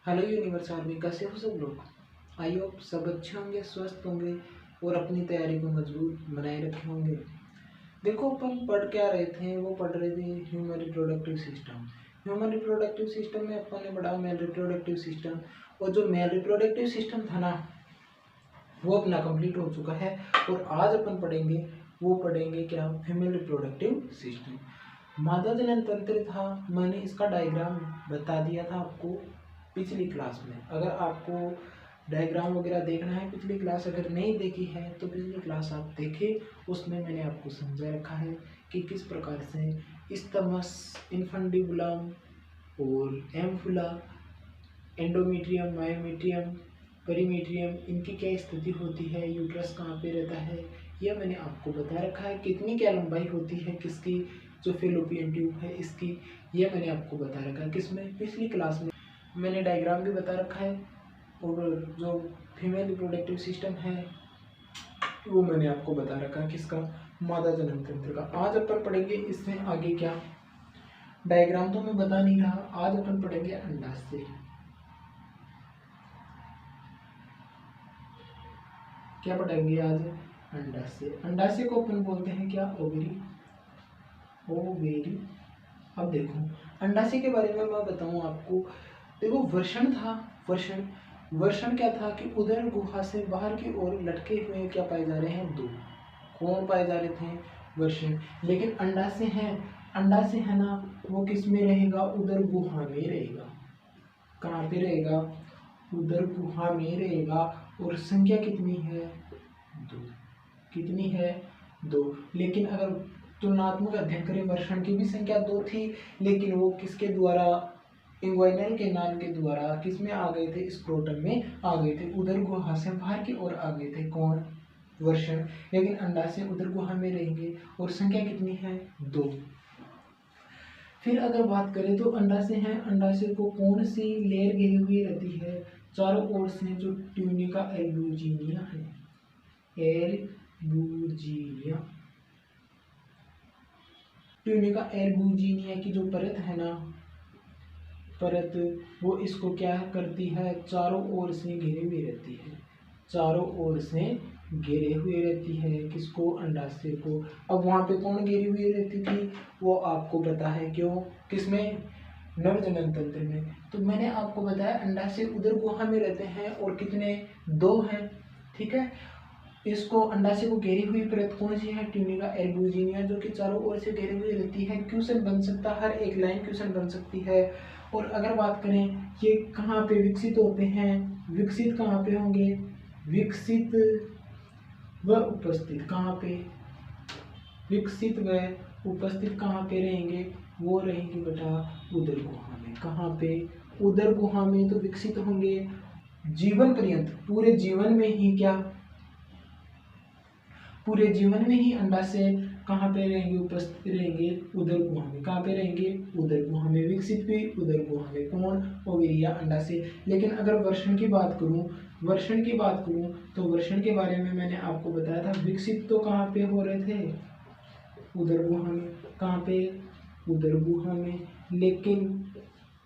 Hello universe army, कैसे हो सब लोग। आई होप सब अच्छे होंगे, स्वस्थ होंगे और अपनी तैयारी को मजबूत बनाए रखे होंगे। देखो, अपन पढ़ क्या रहे थे, वो पढ़ रहे थे human reproductive system. Human reproductive system में अपन ने पढ़ा मेल रिप्रोडक्टिव सिस्टम। और जो मेल रिप्रोडक्टिव सिस्टम था ना, वो अपना कंप्लीट हो चुका है। और आज अपन पढ़ेंगे, वो पढ़ेंगे क्या, फीमेल रिप्रोडक्टिव सिस्टम। मादा जनन तंत्र था, मैंने इसका डायग्राम बता दिया था आपको पिछली क्लास में। अगर आपको डायग्राम वगैरह देखना है, पिछली क्लास अगर नहीं देखी है तो पिछली क्लास आप देखें, उसमें मैंने आपको समझा रखा है कि किस प्रकार से इस्थमस, इन्फंडिबुलम और एम्फुला, एंडोमेट्रियम, मायोमेट्रियम, पेरीमेट्रियम, इनकी क्या स्थिति होती है, यूट्रस कहाँ पे रहता है, यह मैंने आपको बता रखा है। कितनी क्या लंबाई होती है किसकी, जो फेलोपियन ट्यूब है इसकी, यह मैंने आपको बता रखा है। किसमें, पिछली क्लास में मैंने डायग्राम भी बता रखा है। और जो फीमेल रिप्रोडक्टिव सिस्टम है वो मैंने आपको बता रखा है, किसका, मादा जनन तंत्र का। आज अपन पढ़ेंगे इसमें आगे क्या, डायग्राम तो मैं बता नहीं रहा, आज अपन पढ़ेंगे अंडाशय। क्या पढ़ेंगे आज, अंडाशय। अंडाशय को अपन बोलते हैं क्या, ओवेरी। ओवेरी। अब देखो, अंडाशय के बारे में मैं बताऊं आपको। देखो, वर्षण था, वर्षण। वर्षण क्या था कि उदर गुहा से बाहर की ओर लटके हुए क्या पाए जा रहे हैं, दो। कौन पाए जा रहे थे, वर्षण। लेकिन अंडाशय है, अंडाशय है ना, वो किस में रहेगा, उदर गुहा में रहेगा। कहाँ पे रहेगा, उदर गुहा में रहेगा। और संख्या कितनी है, दो। कितनी है, दो। लेकिन अगर तुलनात्मक अध्ययन करें, वर्षण की भी संख्या दो थी, लेकिन वो किसके द्वारा, इंग्वाइनल कैनाल के द्वारा किस में आ गए थे, स्क्रोटम में आ गए थे, उदर गुहा से बाहर की ओर आ गए थे। कौन, वर्षण। लेकिन अंडाशय उदर गुहा में रहेंगे। और संख्या कितनी है, दो। फिर अगर बात करें तो अंडाशय है, अंडाशय को कौन सी लेयर घेरी हुई रहती है, चारों ओर से, जो ट्यूनिका एल्बुजिनिया है, एल्बुजिनिया। ट्यूनिका एल्बुजिनिया की जो परत है ना, परत, वो इसको क्या करती है, चारों ओर से घेरे हुए रहती है, चारों ओर से घेरे हुए रहती है। किसको, अंडाशय को। अब वहां पे कौन घेरी हुई रहती थी, वो आपको पता है, क्यों, किसमें, नवजनन तंत्र में। तो मैंने आपको बताया अंडाशय उदर गुहा में रहते हैं और कितने, दो हैं। ठीक है, इसको अंडाशय को घेरी हुई परत कौन सी है, ट्यूनिका एल्बुजिनिया, जो कि चारों ओर से घेरी हुई रहती है। क्वेश्चन बन सकता है, हर एक लाइन क्वेश्चन बन सकती है। और अगर बात करें ये कहाँ पे विकसित होते हैं, विकसित कहाँ पे होंगे, विकसित व उपस्थित कहाँ पे, विकसित व उपस्थित कहाँ पे रहेंगे, वो रहेंगे बेटा उदर गुहा में। कहाँ पे, उदर गुहा में तो विकसित होंगे जीवन पर्यंत, पूरे जीवन में ही क्या, पूरे जीवन में ही अंडाशय कहाँ पे रहेंगे, उपस्थित रहेंगे उदर गुहा में। कहाँ पे रहेंगे, उदर गुहा में। विकसित भी उदर गुहा में, कौन, ओवेरिया, अंडाशय। लेकिन अगर वर्षण की बात करूं, वर्षण की बात करूं तो वर्षण के बारे में मैंने आपको बताया था, विकसित तो कहाँ पे हो रहे थे, उदर गुहा में। कहाँ पे, उदर गुहा में। लेकिन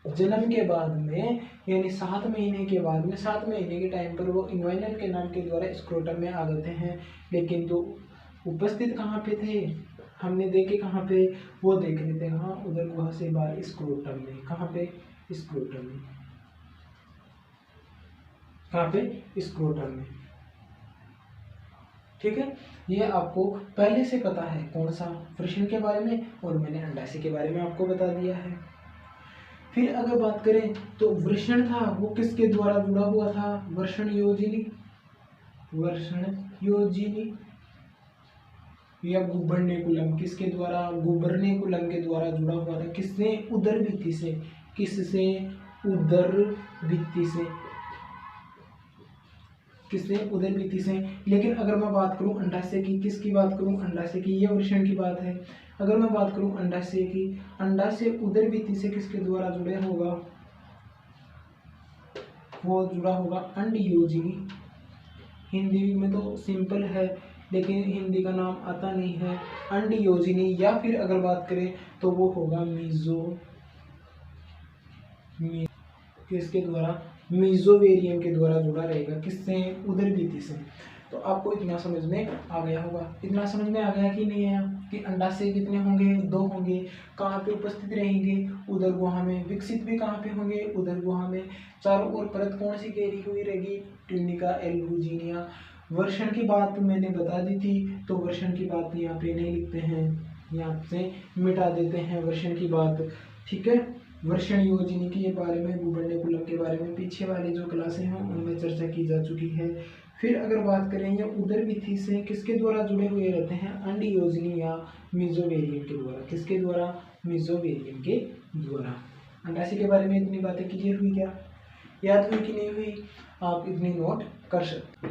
जन्म के बाद में, यानी 7 महीने के बाद में, 7 महीने के टाइम पर वो इन्वाइनल कैनाल के द्वारा स्क्रोटम में आ जाते हैं। लेकिन तो उपस्थित कहाँ पे थे, हमने देखे कहाँ पे, वो देख रहे थे कहाँ, उदर गुहा से बाहर स्क्रोटम में। कहाँ पे, स्क्रोटम में। कहाँ पे, स्क्रोटम में। ठीक है, ये आपको पहले से पता है, कौन सा, वृषण के बारे में, और मैंने अंडाशय के बारे में आपको बता दिया है। फिर अगर बात करें तो वृषण था, वो किसके द्वारा जुड़ा हुआ था, वर्षण योजिनी, वर्षण योजिनी या गुबर्नेकुलम, किसके द्वारा, गुबर्नेकुलम के द्वारा जुड़ा हुआ था। किससे, उदर भित्ति से। किससे, उदर भित्ति से। किससे, उदर भित्ति से। लेकिन अगर मैं बात करूं अंडाशय की, किसकी बात करूं, अंडाशय की, यह वृषण की बात है। अगर मैं बात करूं अंडाशय की, अंडाशय उदर भित्ति से किसके द्वारा जुड़े होगा, वो जुड़ा होगा अंडयोजिनी। हिंदी में तो सिंपल है, लेकिन हिंदी का नाम आता नहीं है, अंडयोजिनी। या फिर अगर बात करें तो वो होगा मीजो, किसके द्वारा, मीजोवेरियम के द्वारा जुड़ा रहेगा, किससे, उदरभित्ति से। तो आपको इतना समझ में आ गया होगा। इतना समझ में आ गया कि नहीं आया कि अंडाशय कितने होंगे, 2 होंगे, कहाँ पे उपस्थित रहेंगे, उदर गुहा में, विकसित भी कहाँ पे होंगे, उदर गुहा में, चारों ओर परत कौन सी घेरी हुई रहेगी, ट्यूनिका एल्बुजिनिया। वर्षण की बात मैंने बता दी थी, तो वर्षण की बात यहाँ पे नहीं लिखते हैं, यहाँ से मिटा देते हैं वर्षण की बात, ठीक है। वर्षण योजनी के बारे में, भूबंडकुलम के बारे में पीछे वाली जो क्लासें हैं उनमें चर्चा की जा चुकी है। फिर अगर बात करें, ये उदरभित्ति से किसके द्वारा जुड़े हुए रहते हैं, अंडयोजनी या मीजोवेरियम के द्वारा, किसके द्वारा, मीजोवेरियम के द्वारा। अंडाशय के बारे में इतनी बातें क्लियर हुई क्या, याद हुई कि नहीं हुई, आप इतनी नोट कर सकते।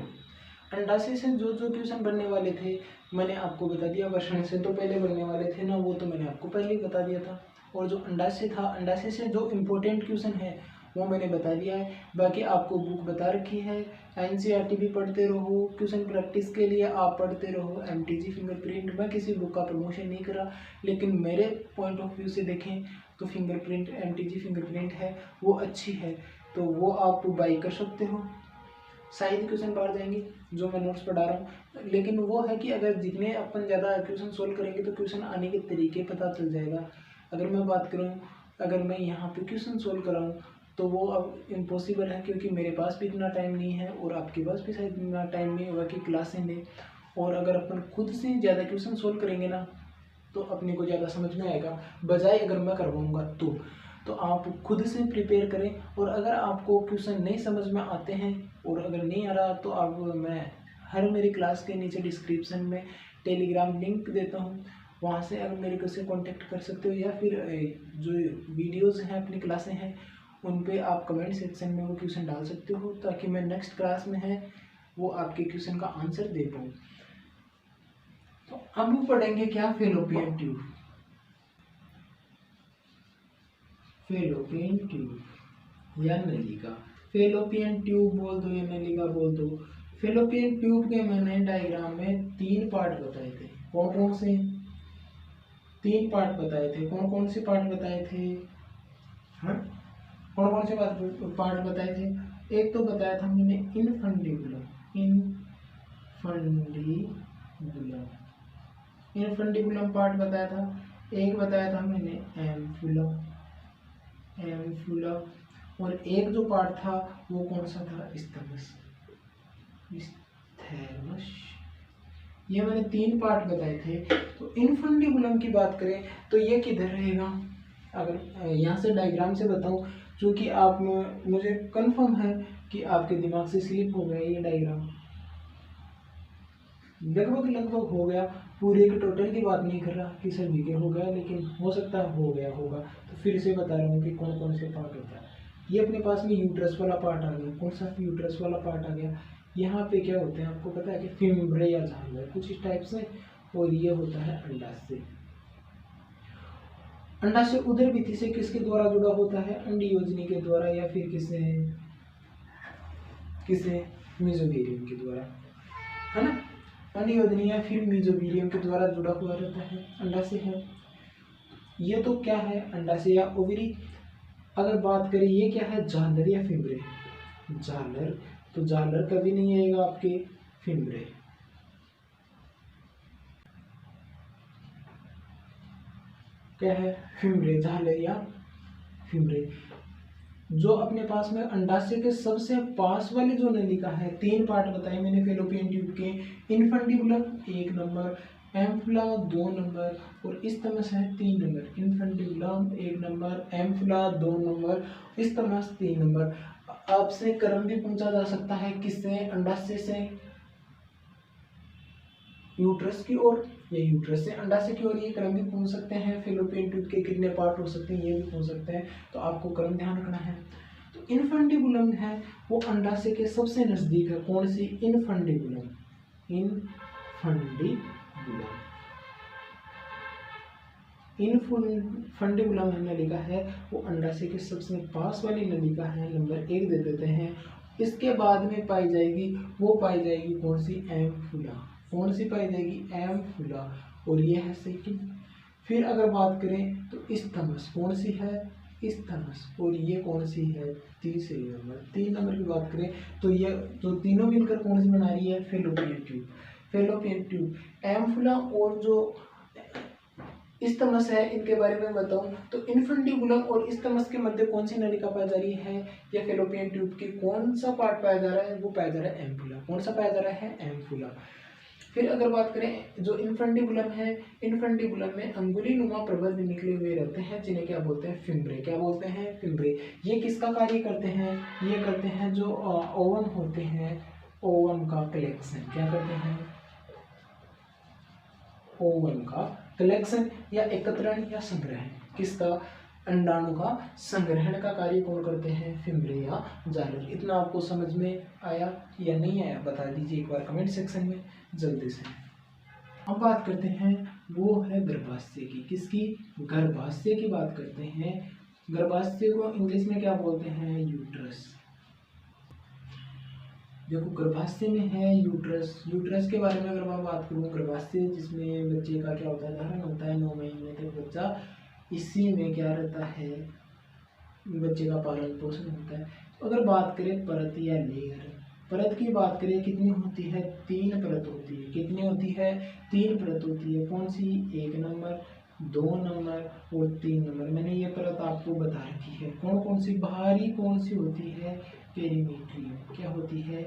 अंडाशय से जो जो क्वेश्चन बनने वाले थे मैंने आपको बता दिया, वर्षण से तो पहले बनने वाले थे ना, वो तो मैंने आपको पहले ही बता दिया था। और जो अंडाशय था, अंडाशय से जो इम्पोर्टेंट क्वेश्चन है वो मैंने बता दिया है। बाकी आपको बुक बता रखी है, एनसीईआरटी भी पढ़ते रहो, क्वेश्चन प्रैक्टिस के लिए आप पढ़ते रहो, एमटीजी फिंगरप्रिंट। मैं किसी बुक का प्रमोशन नहीं करा, लेकिन मेरे पॉइंट ऑफ व्यू से देखें तो फिंगरप्रिंट, एमटीजी फिंगरप्रिंट है वो अच्छी है, तो वो आप बाई कर सकते हो। शायद क्वेश्चन बाहर जाएंगे जो मैं नोट्स पढ़ा रहा हूँ, लेकिन वो है कि अगर जितने अपन ज़्यादा क्वेश्चन सोल्व करेंगे तो क्वेश्चन आने के तरीके पता चल जाएगा। अगर मैं बात करूँ, अगर मैं यहाँ पे क्वेश्चन सोल्व कराऊँ तो वो अब इम्पॉसिबल है, क्योंकि मेरे पास भी इतना टाइम नहीं है और आपके पास भी शायद इतना टाइम नहीं होगा कि क्लासें लें। और अगर अपन खुद से ज़्यादा क्वेश्चन सोल्व करेंगे ना तो अपने को ज़्यादा समझ में आएगा, बजाय अगर मैं करवाऊँगा तो आप खुद से प्रिपेयर करें। और अगर आपको क्वेश्चन नहीं समझ में आते हैं और अगर नहीं आ रहा तो आप, मैं हर मेरी क्लास के नीचे डिस्क्रिप्शन में टेलीग्राम लिंक देता हूँ, वहाँ से अगर मेरे को से कॉन्टेक्ट कर सकते हो, या फिर जो वीडियोज़ हैं अपनी क्लासें हैं उन पे आप कमेंट सेक्शन में वो क्वेश्चन डाल सकते हो, ताकि मैं नेक्स्ट क्लास में है वो आपके क्वेश्चन का आंसर दे पाऊँ। तो अब पढ़ेंगे क्या, फेलोपियन ट्यूब। फेलोपियन ट्यूब या नलिका, फेलोपियन ट्यूब बोल दो या नलिका बोल दो। फेलोपियन ट्यूब के मैंने डायग्राम में 3 पार्ट बताए थे। कौन कौन से 3 पार्ट बताए थे, कौन कौन से पार्ट बताए थे, हाँ कौन कौन से पार्ट बताए थे। एक तो बताया था मैंने इनफंडिबुलम, इनफंडिबुलम पार्ट बताया था। एक बताया था मैंने एम्फुलम, और एक जो पार्ट था वो कौन सा था, स्थैमस। ये मैंने 3 पार्ट बताए थे। तो इनफंडिबुलम की बात करें तो ये किधर रहेगा, अगर यहाँ से डायग्राम से बताऊं, क्योंकि आप, मुझे कंफर्म है कि आपके दिमाग से स्लिप हो गया ये डायग्राम, लगभग हो गया, पूरे के टोटल की बात नहीं कर रहा कि सभी के हो गया, लेकिन हो सकता है हो गया होगा। तो फिर से बता रहा हूँ कि कौन कौन से पार्ट होता है। ये अपने पास में यूट्रस वाला पार्ट आ गया, कौन सा यूट्रस वाला पार्ट आ गया। यहाँ पे क्या होते हैं आपको पता है कि फिम्ब्रे या झालर कुछ इस टाइप से, और ये होता है अंडाशय। अंडाशय उदरभित्ति से किसके द्वारा जुड़ा होता है, अंडयोजनी के द्वारा, या फिर किसे मीजोवेरियम के द्वारा, है ना। अंडयोजनी या फिर मीजोवेरियम के द्वारा जुड़ा हुआ रहता है अंडाशय है। ये तो क्या है, अंडाशय या ओवरी। अगर बात करें ये क्या है, झालर या फिम्ब्रे। झालर, तो झालर कभी नहीं आएगा आपके, फिम्ब्रे। क्या है, फिम्ब्रे, झालर या फिम्ब्रे। जो अपने पास में अंडाशय के सबसे पास वाली जो नलिका है, 3 पार्ट बताए मैंने फेलोपियन ट्यूब के, इनफंडिबुलम 1 नंबर, एम्फुला 2 नंबर और स्थैमस है 3 number. Infundibulum 1 number, ampulla 2 number, isthmus 3 number. आपसे क्रम भी पूछा जा सकता है, किससे, अंडाशय से यूट्रस की ओर या यूट्रस से अंडाशय की ओर, ये क्रम भी पूछ सकते हैं। फेलोपियन ट्यूब के कितने पार्ट हो सकते हैं ये भी पूछ सकते हैं, तो आपको क्रम ध्यान रखना है। तो इनफंडिबुलम है वो अंडाशय के सबसे नजदीक है, कौन सी, इनफंडिबुलम। इनफंडिबुलम नलिका है वो अंडाशय के सबसे पास वाली नलिका है, नंबर 1 दे देते हैं। इसके बाद में पाई जाएगी, वो पाई जाएगी कौन सी, एम्फुला। कौन सी पाई जाएगी, एम्फुला, और ये है सेकंड। फिर अगर बात करें तो स्थैमस कौन सी है, इस्थमस। और ये कौन सी है, तीसरी नंबर। 3 नंबर की बात करें तो ये तो तीनों मिलकर कौन सी बना रही है, फेलोपियन ट्यूब। फेलोपियन ट्यूब, एम्फुला और जो इस्थमस है इनके बारे में बताऊं तो इन्फंटिबुलम और इस्थमस के मध्य कौन सी नलिका पाई जा रही है, या फेलोपियन ट्यूब की कौन सा पार्ट पाया जा रहा है, वो पाया जा रहा है एम्फुला। कौन सा पाया जा रहा है, एम्फुला। फिर अगर बात करें जो इन्फंटिबुलम है, इन्फंटिबुलम में अंगुली नुमा प्रबंध निकले हुए रहते हैं जिन्हें क्या बोलते हैं, फिम्ब्रे। क्या बोलते हैं, फिम्ब्रे। ये किसका कार्य करते हैं, ये करते हैं जो ओवम होते हैं, ओवम का कलेक्शन। क्या करते हैं, ओवम का कलेक्शन या एकत्रण या संग्रहण। किसका, अंडाणु का संग्रहण का कार्य कौन करते हैं, फिम्ब्रे या जाइलर। इतना आपको समझ में आया या नहीं आया, बता दीजिए एक बार कमेंट सेक्शन में जल्दी से। अब बात करते हैं वो है गर्भाशय की। किसकी, गर्भाशय की बात करते हैं। गर्भाशय को इंग्लिश में क्या बोलते हैं, यूट्रस। देखो गर्भाशय में है यूट्रस। यूट्रस के बारे में अगर मैं बात करूँ, गर्भाशय जिसमें बच्चे का क्या होता है, धारण होता है, 9 महीने तक बच्चा इसी में क्या रहता है, बच्चे का पालन पोषण होता है। तो अगर बात करें परत या लेयर, परत की बात करें कितनी होती है, 3 परत होती है। कितनी होती है, 3 परत होती है। कौन सी, 1 नंबर, 2 नंबर और 3 नंबर। मैंने ये परत आपको बता रखी है। कौन कौन सी, बाहरी कौन सी होती है, पेरीमीट्रियम। क्या होती है,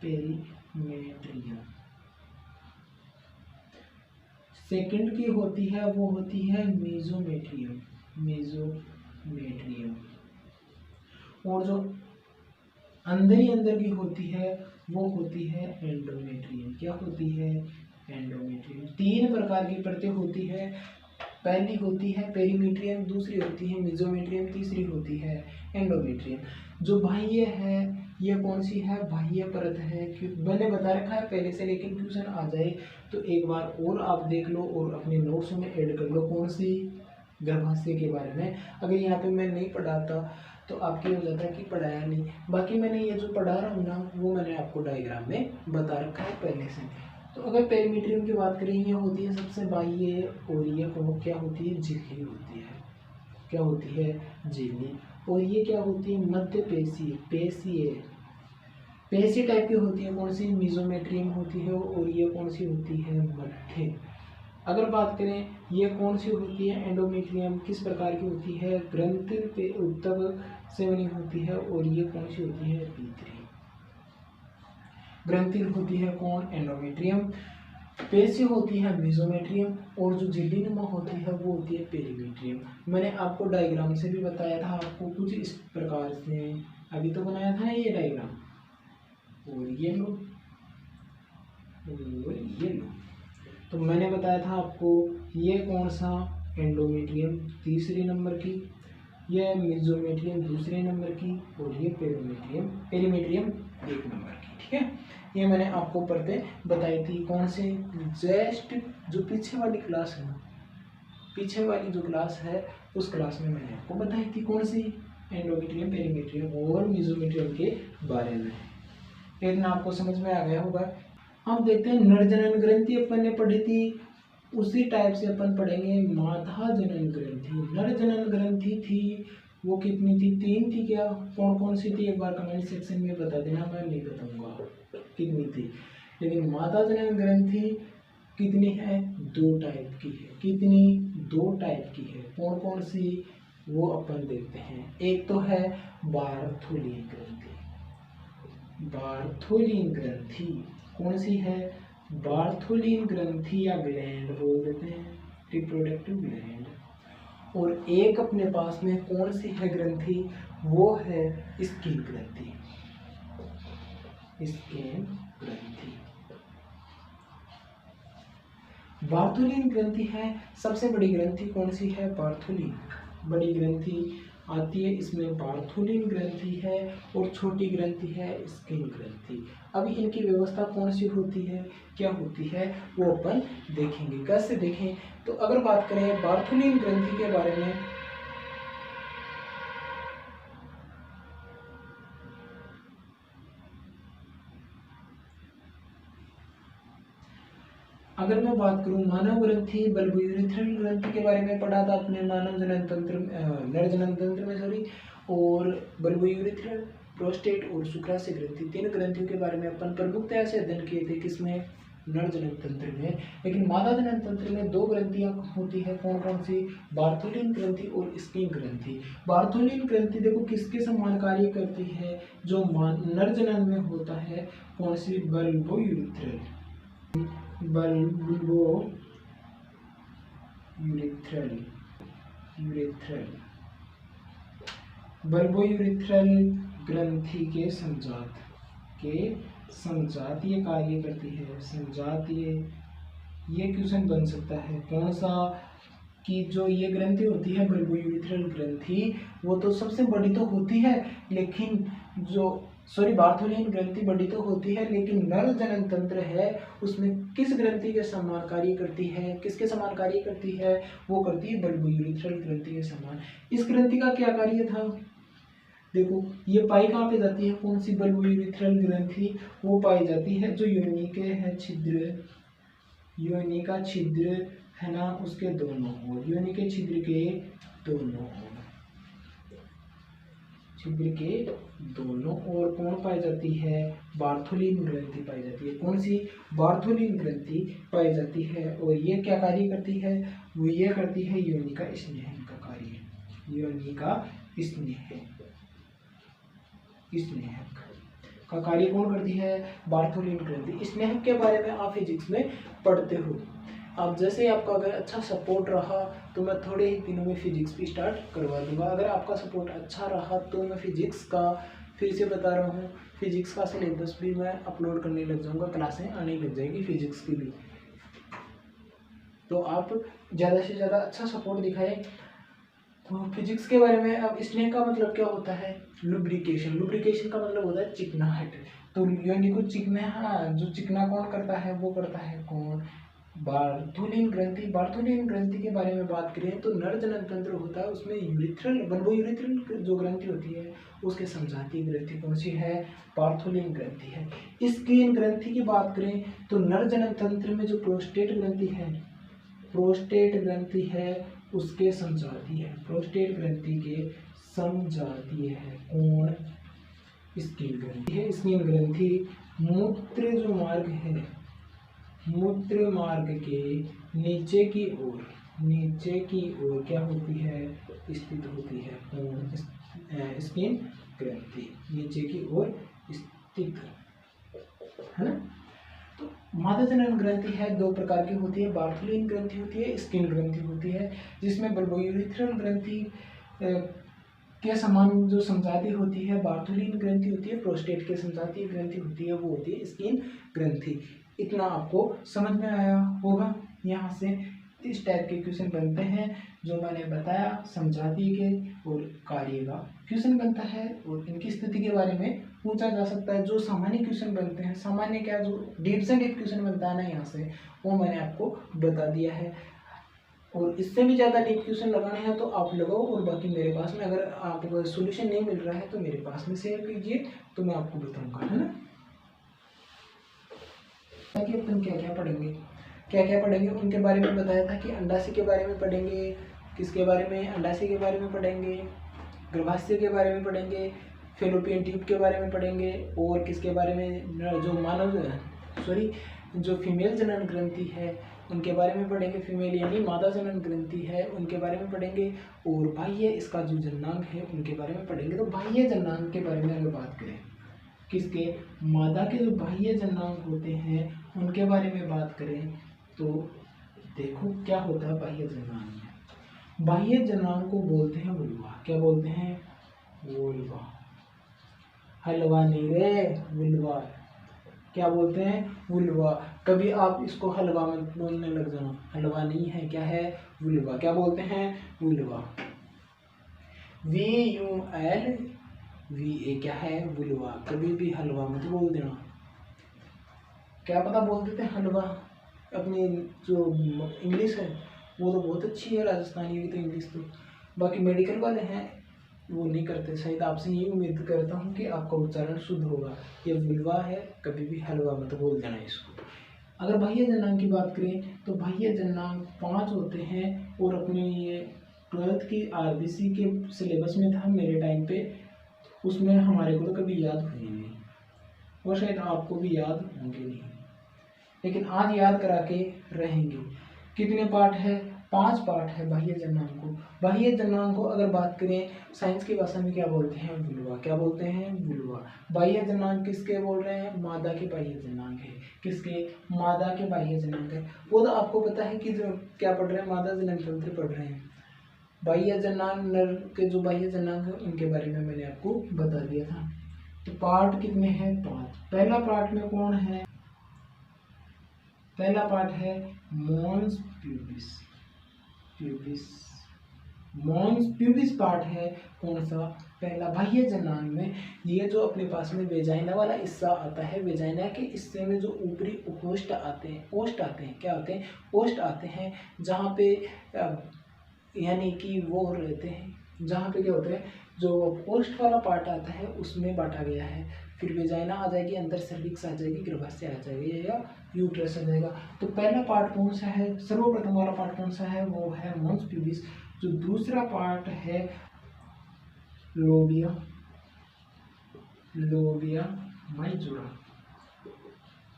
पेरीमेट्रियम। सेकंड की होती है वो होती है मेसोमेट्रियम, मेसोमेट्रियम। और जो अंदर ही अंदर की होती है वो होती है एंडोमेट्रियम। क्या होती है, एंडोमेट्रियम। 3 प्रकार की परतें होती है। पहली होती है पेरीमीट्रियम, दूसरी होती है मेसोमेट्रियम, तीसरी होती है एंडोमेट्रियम। जो बाह्य है ये कौन सी है, बाह्य परत है। मैंने बता रखा है पहले से, लेकिन क्वेश्चन आ जाए तो एक बार और आप देख लो और अपने नोट्स में ऐड कर लो कौन सी, गर्भाशय के बारे में। अगर यहाँ पे मैं नहीं पढ़ाता तो आपके हो जाता है कि पढ़ाया नहीं। बाकी मैंने ये जो पढ़ा रहा हूँ ना वो मैंने आपको डायग्राम में बता रखा है पहले से। तो अगर पेरीमीट्रियम की बात करें, ये होती है सबसे बाह्य, और ये क्या होती है, झिल्ली होती है। क्या होती है, झिल्ली। और ये क्या होती है, मध्य पेशीय, पेशी टाइप की होती है। कौन सी, मेसोमेट्रियम होती है। और ये कौन सी होती है, मध्य। अगर बात करें ये कौन सी होती है, एंडोमेट्रियम, किस प्रकार की होती है, ग्रंथि पे उत्तक से बनी होती है। और ये कौन सी होती है, भीतरी ग्रंथि होती है। कौन, एंडोमेट्रियम। पेशी होती है मेसोमेट्रियम। और जो झिल्लीनुमा होती है वो होती है पेरीमेट्रियम। मैंने आपको डायग्राम से भी बताया था, आपको कुछ इस प्रकार से अभी तो बनाया था ये डायग्राम। और ये लो, और ये लो। तो मैंने बताया था आपको ये कौन सा, एंडोमेट्रियम तीसरे नंबर की, ये मेसोमेट्रियम दूसरे नंबर की, और ये पेरीमेट्रियम 1 नंबर की। ठीक है, ये मैंने आपको परतें बताई थी। कौन से, जस्ट जो पीछे वाली क्लास है ना, पीछे वाली जो क्लास है उस क्लास में मैंने आपको बताई थी कौन सी, एंडोमेट्रियम, पेरीमेट्रियम और मेसोमेट्रियम के बारे में। इतना आपको समझ में आ गया होगा। हम देखते हैं नर जनन ग्रंथि अपन ने पढ़ी थी, उसी टाइप से अपन पढ़ेंगे मादा जनन ग्रंथि। नर जनन ग्रंथि थी वो कितनी थी, 3 थी। क्या, कौन कौन सी थी, एक बार कमेंट सेक्शन में बता देना, मैं नहीं बताऊंगा कितनी थी। लेकिन मादा जनन ग्रंथि कितनी है, 2 टाइप की है। कितनी, 2 टाइप की है। कौन कौन सी, वो अपन देखते हैं। एक तो है बार्थोलीन ग्रंथि, बार्थोलीन ग्रंथि कौन सी है, बार्थोलीन ग्रंथि या ग्लैंड बोल देते हैं, रिप्रोडक्टिव ग्लैंड। और एक अपने पास में कौन सी है ग्रंथि, वो है स्किन ग्रंथि, स्किन ग्रंथि। बार्थोलीन ग्रंथि है सबसे बड़ी ग्रंथि। कौन सी है, बार्थोलीन बड़ी ग्रंथि आती है, इसमें बार्थोलीन ग्रंथि है। और छोटी ग्रंथि है स्किन ग्रंथि। अभी इनकी व्यवस्था कौन सी होती है, क्या होती है, वो अपन देखेंगे। कैसे देखें, तो अगर बात करें बार्थोलीन ग्रंथि के बारे में, अगर मैं बात करूं मानव ग्रंथि, बल्बोयूरेथ्रल ग्रंथि के बारे में पढ़ा था अपने मानव जनन तंत्र नर जनन तंत्र में सॉरी, और बल्बोयूरेथ्रल, प्रोस्टेट और शुक्राशय ग्रंथि, तीन ग्रंथियों के बारे में अपन प्रमुखता से अध्ययन किए थे। किसमें? नर जनन तंत्र में। लेकिन मादा जनन तंत्र में दो ग्रंथियां होती है, कौन कौन सी? बार्थोलिन ग्रंथि और स्किन ग्रंथि। बार्थोलिन ग्रंथि देखो किसके समान कार्य करती है? जो नर जनन में होता है, कौन सी? बल्बोयूरेथ्रल, बल्बोयूरेथ्रल ग्रंथि के संजातीय कार्य करती है। संजातीय, ये क्वेश्चन बन सकता है कौन सा? कि जो ये ग्रंथि होती है बल्बोयूरेथ्रल ग्रंथि, वो तो सबसे बड़ी तो होती है, लेकिन बार्थोलिन ग्रंथि बड़ी तो होती है, लेकिन नर जनन तंत्र है उसमें किस ग्रंथि के समान कार्य करती है? किसके समान कार्य करती है? वो करती है बल्बोयूरेथ्रल ग्रंथि के समान। इस ग्रंथि का क्या कार्य था? देखो ये पाई कहाँ पे जाती है? कौन सी? बल्बोयूरेथ्रल ग्रंथि वो पाई जाती है जो योनि के है छिद्र, योनि का छिद्र है ना, उसके दोनों ओर, योनि के छिद्र के दोनों ओर, छिद्र के दोनों ओर कौन पाई जाती है? बार्थोलिन ग्रंथि पाई जाती है। कौन सी? बार्थोलिन ग्रंथि पाई जाती है। और ये क्या कार्य करती है? वो ये करती है योनि का स्नेहन का कार्य, योनि का स्नेहक का कार्य कौन करती है? बार्थोलिन ग्रंथि। स्नेहक के बारे में आप फिजिक्स में पढ़ते हो। अब जैसे आपका अगर अच्छा सपोर्ट रहा तो मैं थोड़े ही दिनों में फिजिक्स भी स्टार्ट करवा दूंगा। अगर आपका सपोर्ट अच्छा रहा तो मैं फिजिक्स का, फिर से बता रहा हूँ, फिजिक्स का सिलेबस भी मैं अपलोड करने लग जाऊंगा, क्लासें आने लग जाएगी फिजिक्स की भी। तो आप ज़्यादा से ज़्यादा अच्छा सपोर्ट दिखाएं। तो फिजिक्स के बारे में, अब स्नेह का मतलब क्या होता है? लुब्रिकेशन। लुब्रिकेशन का मतलब होता है चिकनाहट। तो योनि को चिकना, जो चिकना कौन करता है? वो करता है कौन? बार्थोलिन ग्रंथि। बार्थोलिन ग्रंथि के बारे में बात करें तो नर जनन तंत्र होता है, उसमें यूरिथ्रल, बल्बोयूरेथ्रल जो ग्रंथि होती है उसके समजातीय ग्रंथि कौन सी है? बार्थोलिन ग्रंथि है। स्किन ग्रंथि की बात करें तो नर जनन तंत्र में जो प्रोस्टेट ग्रंथि है, प्रोस्टेट ग्रंथि है उसके समजातीय है, प्रोस्टेट ग्रंथि के समजातीय है कौन? स्किन ग्रंथि है। स्किन ग्रंथि मूत्र जो मार्ग है, मूत्र मार्ग के नीचे की ओर क्या होती है? स्थित होती है कौन? स्किन ग्रंथि नीचे की ओर स्थित है ना। तो मादा जनन ग्रंथि है, दो प्रकार की होती है, बार्थोलिन ग्रंथि होती है, स्किन ग्रंथि होती है, जिसमें बल्बोयूरेथ्रल ग्रंथि के समान जो समजातीय होती है बार्थोलिन ग्रंथि होती है, प्रोस्टेट के समजातीय ग्रंथि होती है वो होती है स्किन ग्रंथि। इतना आपको समझ में आया होगा। यहाँ से इस टाइप के क्वेश्चन बनते हैं जो मैंने बताया, समजातीय के और कार्य का क्वेश्चन बनता है, और इनकी स्थिति के बारे में पूछा जा सकता है। जो सामान्य क्वेश्चन बनते हैं, सामान्य क्या, जो डीप से डीप क्वेश्चन बनता है ना यहाँ से, वो मैंने आपको बता दिया है। और इससे भी ज़्यादा डीप क्वेश्चन लगाने हैं तो आप लगाओ, और बाकी मेरे पास में अगर आपको सोल्यूशन नहीं मिल रहा है तो मेरे पास में शेयर कीजिए, तो मैं आपको बताऊँगा, है ना। कि अपन क्या क्या पढ़ेंगे उनके बारे में बताया था कि अंडाशय के बारे में पढ़ेंगे, किसके बारे में? अंडाशय के बारे में पढ़ेंगे, गर्भाशय के बारे में पढ़ेंगे, फेलोपियन ट्यूब के बारे में पढ़ेंगे, और किसके बारे में? जो फीमेल जनन ग्रंथि है उनके बारे में पढ़ेंगे, फीमेल यानी मादा जनन ग्रंथि है उनके बारे में पढ़ेंगे, और बाह्य इसका जो जननांग है उनके बारे में पढ़ेंगे। तो बाह्य जननांग के बारे में अगर बात करें, किसके? मादा के जो बाह्य जननांग होते हैं उनके बारे में बात करें तो देखो क्या होता है बाह्य जननांग। बाह्य जननांग को बोलते हैं वुल्वा। क्या बोलते हैं? वुल्वा। हलवा नहीं रे, वुल्वा। क्या बोलते हैं? वुल्वा। कभी आप इसको हलवा मत बोलने लग जाना, हलवा नहीं है, क्या है? वुल्वा। क्या बोलते हैं? वुल्वा। VULVA क्या है? वुल्वा। कभी भी हलवा मत बोल देना। क्या पता बोल देते हैं हलवा। अपनी जो इंग्लिश है वो तो बहुत अच्छी है, राजस्थानी की तो इंग्लिश तो, बाकी मेडिकल वाले हैं वो नहीं करते। शायद आपसे ये उम्मीद करता हूँ कि आपका उच्चारण शुद्ध होगा। ये वुल्वा है, कभी भी हलवा मत बोल देना इसको। अगर बाह्य जनांग की बात करें तो बाह्य जनांग 5 होते हैं और अपने ये 12th की आरबीसी के सिलेबस में था मेरे टाइम पे, उसमें हमारे को तो कभी याद हुई नहीं और शायद आपको भी याद होंगे नहीं, लेकिन आज याद करा के रहेंगे। कितने पार्ट है? 5 पार्ट है बाह्य जनांग को। बाह्य जनांग को अगर बात करें साइंस की भाषा में क्या बोलते हैं? बुलवा। क्या बोलते हैं? बुलवा। बाह्य जनांग किसके बोल रहे हैं? मादा के बाह्य जनांग है। किसके? मादा के बाह्य जनांग है। वो तो आपको पता है कि जो क्या पढ़ रहे हैं, मादा जनन तंत्र पढ़ रहे हैं। बाह्य जनांग नर के जो बाह्य जनांग है उनके बारे में मैंने आपको बता दिया था। तो पार्ट कितने हैं? 5। पहला पार्ट में कौन है? पहला पार्ट है mons pubis. Mons pubis part है कौन सा? पहला। बाह्य जनांग में ये जो अपने पास में वेजाइना वाला हिस्सा आता है, वेजाइना के हिस्से में जो ऊपरी ओस्ट आते हैं, ओस्ट आते हैं, क्या आते हैं? ओस्ट आते हैं, जहाँ पे यानी कि वो रहते हैं, जहाँ पे क्या होता है, जो ओस्ट वाला पार्ट आता है उसमें बांटा गया है। फिर वेजाइना आ जाएगी, अंदर सर्विक्स आ जाएगी, गर्भाशय आ जाएगी या यूट्रस आ जाएगा। तो पहला पार्ट कौन सा है? सर्वप्रथम वाला पार्ट कौन सा है? वो है मॉन्स प्यूबिस। जो दूसरा पार्ट है लोबिया माइजोरा।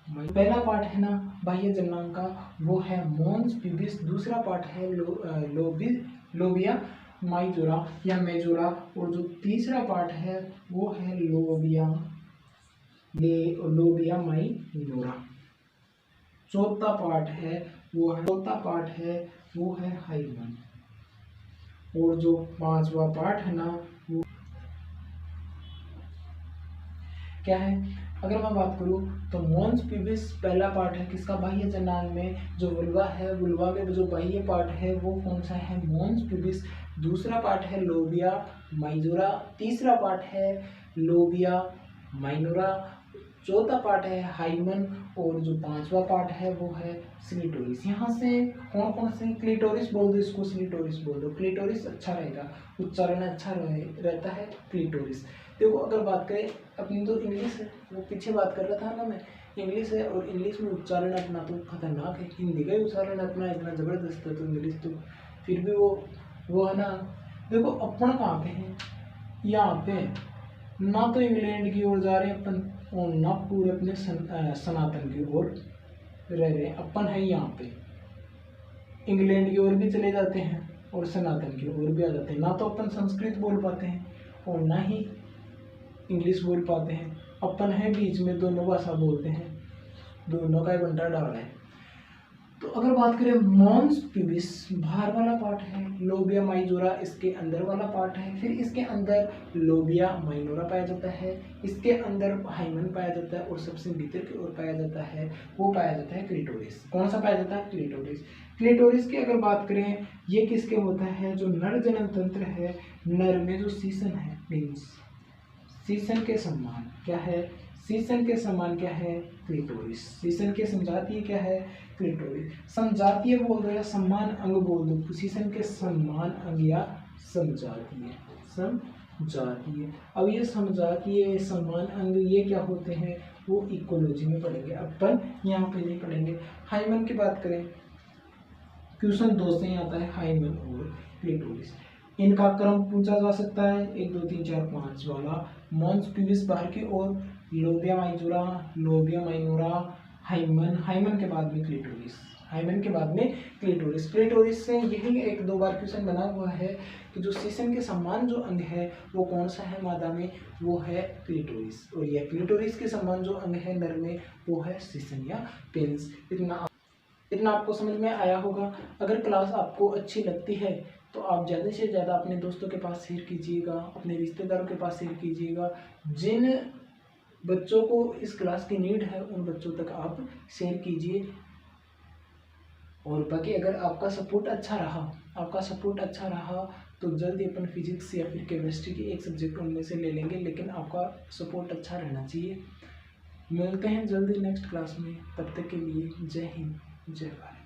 पहला पार्ट है ना बाह्य जनांग का, वो है मॉन्स प्यूबिस। दूसरा पार्ट है लोबिया माइजोरा या मेजोरा। और जो तीसरा पार्ट है वो है लोबिया माइनोरा। चौथा पार्ट है वो है हाइमन। और जो 5वां पार्ट है ना वो क्या है? अगर मैं बात करूँ तो मॉन्स प्यूबिस पहला पार्ट है किसका? बाह्य जनांग में। जो वुल्वा है, वुल्वा में जो बाह्य पार्ट है वो कौन सा है? Mons pubis. दूसरा पार्ट है लोबिया माइजोरा। तीसरा पार्ट है लोबिया माइनोरा। चौथा पार्ट है हाइमन। और जो 5वां पार्ट है वो है क्लिटोरिस। यहाँ से कौन कौन से? क्लिटोरिस बोल दो इसको, क्लिटोरिस बोल दो। क्लिटोरिस अच्छा रहेगा, उच्चारण अच्छा रहता है क्लिटोरिस। देखो अगर बात करें अपनी तो इंग्लिश है, वो पीछे बात कर रहा था ना मैं, इंग्लिश है और इंग्लिश में उच्चारण अपना तो खतरनाक है। हिंदी का ही उच्चारण अपना इतना ज़बरदस्त है, तो इंग्लिश तो फिर भी वो है ना। देखो अपन कहाँ पे हैं? यहाँ पे ना तो इंग्लैंड की ओर जा रहे हैं अपन और ना पूरे अपने सनातन की ओर रह रहे हैं। अपन है यहाँ पे, इंग्लैंड की ओर भी चले जाते हैं और सनातन की ओर भी आ जाते हैं। ना तो अपन संस्कृत बोल पाते हैं और ना ही इंग्लिश बोल पाते हैं। अपन है बीच में, दोनों भाषा बोलते हैं, दोनों का ही बंटा डाल है। तो अगर बात करें मॉन्स प्यूबिस बाहर वाला पार्ट है, लोबिया माइजोरा इसके अंदर वाला पार्ट है, फिर इसके अंदर लोबिया माइनोरा पाया जाता है, इसके अंदर हाइमन पाया जाता है और सबसे भीतर की ओर पाया जाता है वो पाया जाता है क्लिटोरिस। कौन सा पाया जाता है? क्लिटोरिस। क्लिटोरिस की अगर बात करें ये किसके होता है? जो नर जनन तंत्र है, नर में जो सीसन है, मीन्स सीसन के समान क्या है? सीसन के समान क्या है? क्लिटोरिस। सीसन के समजातीय क्या है? क्लिटोरिस। समजातीय बोल दो या सम्मान अंग बोल दो, सीसन के सम्मान अंग या समजातीय। अब ये समजातीय सम्मान अंग ये क्या होते हैं? वो इकोलॉजी में पढ़ेंगे, अपन यहाँ पे नहीं पढ़ेंगे। हाइमन की बात करें, क्वेश्चन 2 से ही आता है हाइमन और क्लिटोरिस। इनका क्रम पूछा जा सकता है 1 2 3 4 5 वाला। मॉन्स प्यूबिस बाहर की ओर, लोबिया माइजोरा, लोबिया माइनोरा, हाइमन के बाद में क्लिटोरिस। क्लिटोरिस से यही 1-2 बार क्वेश्चन बना हुआ है कि जो सीसन के समान जो अंग है वो कौन सा है मादा में? वो है क्लिटोरिस। और यह क्लिटोरिस के समान जो अंग है नर में वो है सीसन या पेनिस। इतना आपको समझ में आया होगा। अगर क्लास आपको अच्छी लगती है तो आप ज़्यादा से ज़्यादा अपने दोस्तों के पास शेयर कीजिएगा, अपने रिश्तेदारों के पास शेयर कीजिएगा। जिन बच्चों को इस क्लास की नीड है उन बच्चों तक आप शेयर कीजिए। और बाकी अगर आपका सपोर्ट अच्छा रहा तो जल्दी अपन फिजिक्स या फिर केमिस्ट्री की एक सब्जेक्ट उनमें से ले लेंगे, लेकिन आपका सपोर्ट अच्छा रहना चाहिए। मिलते हैं जल्दी नेक्स्ट क्लास में, तब तक के लिए जय हिंद जय भारत।